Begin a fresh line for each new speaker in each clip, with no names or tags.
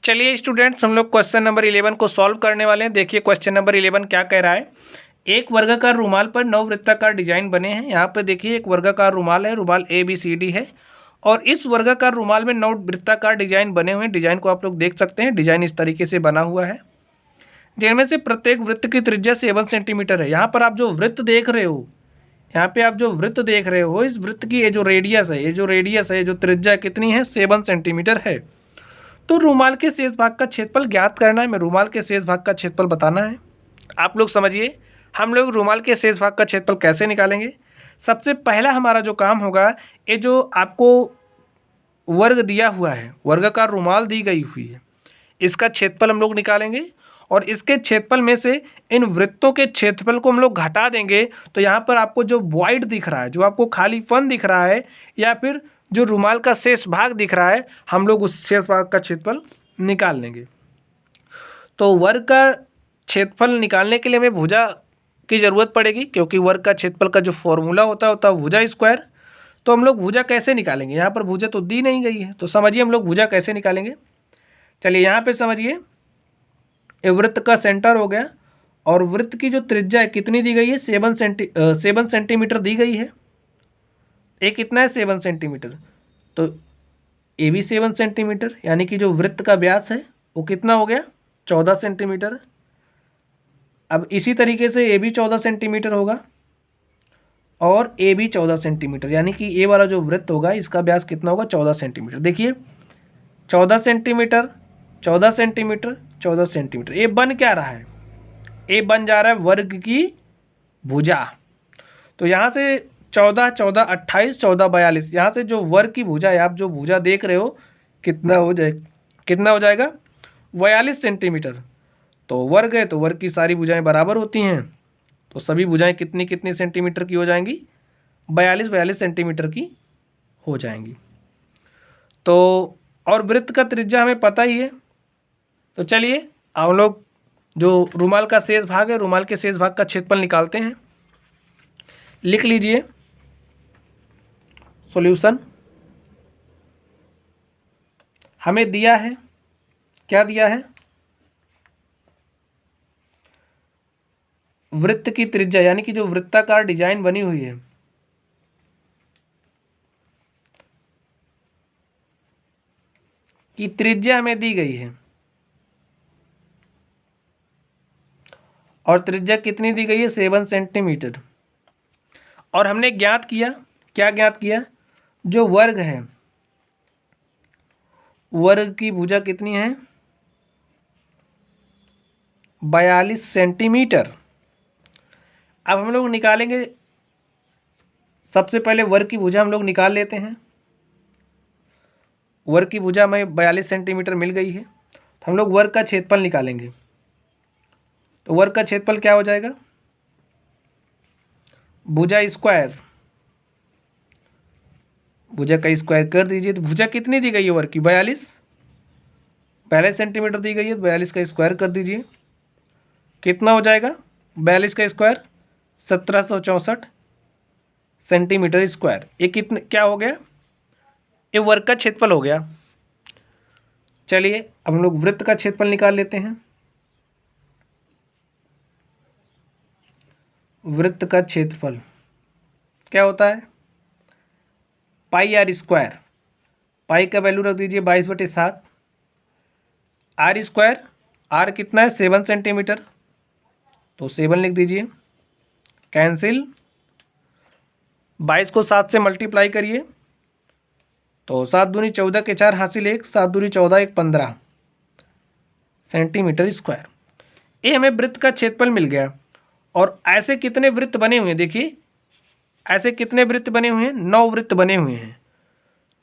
चलिए स्टूडेंट्स, हम लोग क्वेश्चन नंबर 11 को सॉल्व करने वाले हैं। देखिए क्वेश्चन नंबर 11 क्या कह रहा है। एक वर्गाकार रुमाल पर 9 वृत्ताकार डिजाइन बने हैं। यहाँ पे देखिए एक वर्गाकार रुमाल है, रुमाल ABCD है और इस वर्गाकार रुमाल में 9 वृत्ताकार डिजाइन बने हुए हैं। डिजाइन को आप लोग देख सकते हैं, डिजाइन इस तरीके से बना हुआ है जिनमें से प्रत्येक वृत्त की त्रिज्या 7 सेंटीमीटर है। यहाँ पर आप जो वृत्त देख रहे हो, यहाँ पे आप जो वृत्त देख रहे हो, इस वृत्त की ये जो रेडियस है, जो त्रिज्या कितनी है, 7 सेंटीमीटर है। तो रुमाल के शेष भाग का क्षेत्रफल ज्ञात करना है। मैं रुमाल के शेष भाग का क्षेत्रफल बताना है। आप लोग समझिए, हम लोग रुमाल के शेष भाग का क्षेत्रफल कैसे निकालेंगे। सबसे पहला हमारा जो काम होगा, ये जो आपको वर्ग दिया हुआ है, वर्गाकार रुमाल दी गई हुई है, इसका क्षेत्रफल हम लोग निकालेंगे और इसके क्षेत्रफल में से इन वृत्तों के क्षेत्रफल को हम लोग घटा देंगे। तो यहाँ पर आपको जो वॉइड दिख रहा है, जो आपको खालीपन दिख रहा है, या फिर जो रुमाल का शेष भाग दिख रहा है, हम लोग उस शेष भाग का क्षेत्रफल निकाल लेंगे। तो वर्ग का क्षेत्रफल निकालने के लिए हमें भुजा की ज़रूरत पड़ेगी, क्योंकि वर्ग का क्षेत्रफल का जो फॉर्मूला होता है भुजा स्क्वायर। तो हम लोग भुजा कैसे निकालेंगे, यहाँ पर भुजा तो दी नहीं गई है, तो समझिए हम लोग भुजा कैसे निकालेंगे। चलिए यहाँ पे समझिए, ये वृत्त का सेंटर हो गया और वृत्त की जो त्रिज्या है कितनी दी गई है, 7 सेंटीमीटर दी गई है। ये कितना है, 7 सेंटीमीटर। तो ये भी 7 सेंटीमीटर, यानी कि जो वृत्त का व्यास है वो कितना हो गया, 14 सेंटीमीटर। अब इसी तरीके से ये भी 14 सेंटीमीटर होगा और ये भी 14 सेंटीमीटर, यानी कि ये वाला जो वृत्त होगा इसका व्यास कितना होगा, 14 सेंटीमीटर। देखिए 14 सेंटीमीटर, 14 सेंटीमीटर, 14 सेंटीमीटर, ये बन क्या रहा है, ये बन जा रहा है वर्ग की भुजा। तो यहाँ से 14, 14, 28, 14, 42, यहाँ से जो वर्ग की भुजा है, आप जो भुजा देख रहे हो, कितना हो जाएगा 42 सेंटीमीटर। तो वर्ग है तो वर्ग की सारी भुजाएं बराबर होती हैं, तो सभी भुजाएं कितनी कितनी सेंटीमीटर की हो जाएंगी, 42 सेंटीमीटर की हो जाएंगी। तो और वृत्त का त्रिज्या हमें पता ही है। तो चलिए हम लोग जो रुमाल का शेष भाग है, रुमाल के शेष भाग का क्षेत्रफल निकालते हैं। लिख लीजिए सॉल्यूशन। हमें दिया है, क्या दिया है, वृत्त की त्रिज्या, यानी कि जो वृत्ताकार डिजाइन बनी हुई है, की त्रिज्या हमें दी गई है और त्रिज्या कितनी दी गई है, 7 सेंटीमीटर। और हमने ज्ञात किया, क्या ज्ञात किया, जो वर्ग है, वर्ग की भुजा कितनी है, 42 सेंटीमीटर। अब हम लोग निकालेंगे, सबसे पहले वर्ग की भुजा हम लोग निकाल लेते हैं। वर्ग की भुजा में 42 सेंटीमीटर मिल गई है, तो हम लोग वर्ग का क्षेत्रफल निकालेंगे। तो वर्ग का क्षेत्रफल क्या हो जाएगा, भुजा स्क्वायर, भुजा का स्क्वायर कर दीजिए। तो भुजा कितनी दी गई है वर्ग की, 42 सेंटीमीटर दी गई है, 42 का स्क्वायर कर दीजिए। कितना हो जाएगा, 42 का स्क्वायर 1764 सेंटीमीटर स्क्वायर। ये कितने, क्या हो गया, ये वर्ग का क्षेत्रफल हो गया। चलिए अब हम लोग वृत्त का क्षेत्रफल निकाल लेते हैं। वृत्त का क्षेत्रफल क्या होता है, पाई आर स्क्वायर। पाई का वैल्यू रख दीजिए 22/7। आर स्क्वायर, आर कितना है, 7 सेंटीमीटर, तो 7 लिख दीजिए। कैंसिल, 22 को 7 से मल्टीप्लाई करिए, तो 7 दूनी 14 के 4 हासिल 1, 7 दूनी 14, 1 15 सेंटीमीटर स्क्वायर। ये हमें वृत्त का क्षेत्रफल मिल गया। और ऐसे कितने वृत्त बने हुए हैं, देखिए ऐसे कितने वृत्त बने हुए हैं, 9 वृत्त बने हुए हैं।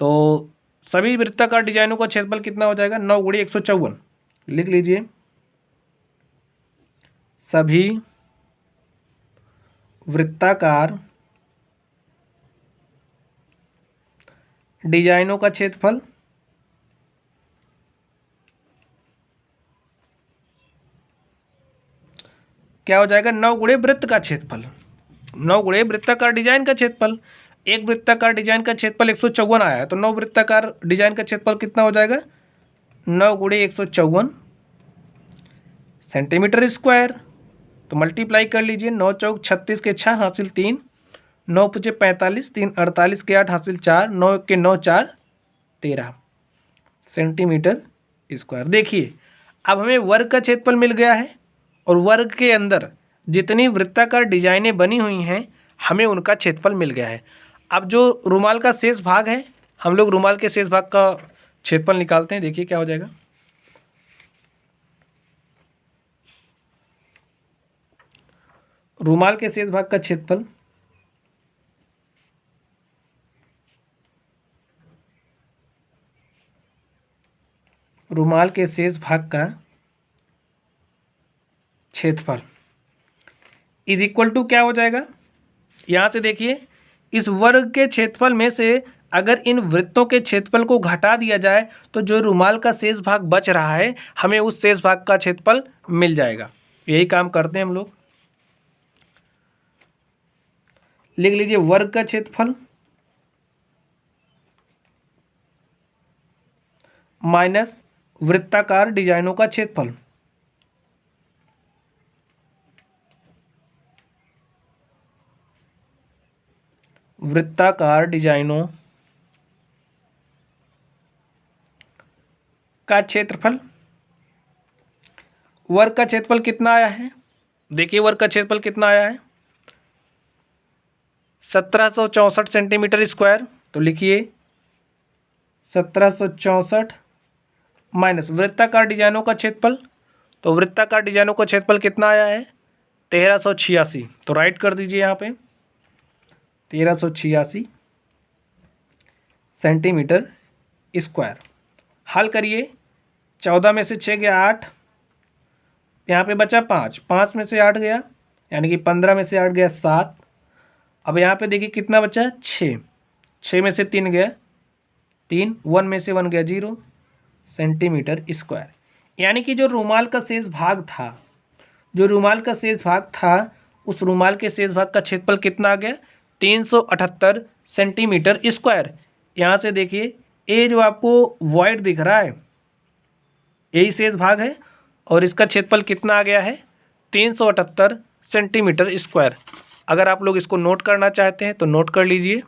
तो सभी वृत्ताकार डिजाइनों का क्षेत्रफल कितना हो जाएगा, 9 × 154। लिख लीजिए, सभी वृत्ताकार डिजाइनों का क्षेत्रफल क्या हो जाएगा, 9 × वृत्त का क्षेत्रफल, 9 × वृत्ताकार डिजाइन का क्षेत्रफल। एक वृत्ताकार डिजाइन का क्षेत्रफल 154 आया है, तो 9 वृत्ताकार डिजाइन का क्षेत्रफल कितना हो जाएगा, 9 गुणे 154 सेंटीमीटर स्क्वायर। तो मल्टीप्लाई कर लीजिए, 9 चौक 36 के 6 हासिल 3, 9 पचे 45, 3 48 के 8 हासिल 4, 9 के 9 4 13 सेंटीमीटर स्क्वायर। देखिए अब हमें वर्ग का क्षेत्रफल मिल गया है और वर्ग के अंदर जितनी वृत्ताकार डिजाइनें बनी हुई हैं हमें उनका क्षेत्रफल मिल गया है। अब जो रुमाल का शेष भाग है, हम लोग रुमाल के शेष भाग का क्षेत्रफल निकालते हैं। देखिए क्या हो जाएगा। रुमाल के शेष भाग का क्षेत्रफल रुमाल के शेष भाग का क्षेत्रफल इज इक्वल टू क्या हो जाएगा। यहाँ से देखिए इस वर्ग के क्षेत्रफल में से अगर इन वृत्तों के क्षेत्रफल को घटा दिया जाए तो जो रुमाल का शेष भाग बच रहा है हमें उस शेष भाग का क्षेत्रफल मिल जाएगा। यही काम करते हैं हम लोग। लिख लीजिए वर्ग का क्षेत्रफल माइनस वृत्ताकार डिजाइनों का क्षेत्रफल। वृत्ताकार डिजाइनों का क्षेत्रफल। वर्ग का क्षेत्रफल कितना आया है, देखिए वर्ग का क्षेत्रफल कितना आया है 1764 सेंटीमीटर स्क्वायर। तो लिखिए 1764 माइनस वृत्ताकार डिजाइनों का क्षेत्रफल। तो वृत्ताकार डिजाइनों का क्षेत्रफल कितना आया है 1386। तो राइट कर दीजिए यहाँ पे 1386 सेंटीमीटर स्क्वायर। हल करिए, 14 में से 6 गया 8, यहाँ पे बचा 5, 5 में से 8 गया यानी कि 15 में से 8 गया 7। अब यहाँ पे देखिए कितना बचा 6, 6 में से 3 गया 3, 1 में से 1 गया 0 सेंटीमीटर स्क्वायर। यानी कि जो रुमाल का शेष भाग था, जो रुमाल का शेष भाग था उस रुमाल के शेष भाग का क्षेत्रफल कितना आ गया 378 सेंटीमीटर स्क्वायर। यहाँ से देखिए ये जो आपको वॉइड दिख रहा है यही शेष भाग है और इसका क्षेत्रफल कितना आ गया है 378 सेंटीमीटर स्क्वायर। अगर आप लोग इसको नोट करना चाहते हैं तो नोट कर लीजिए।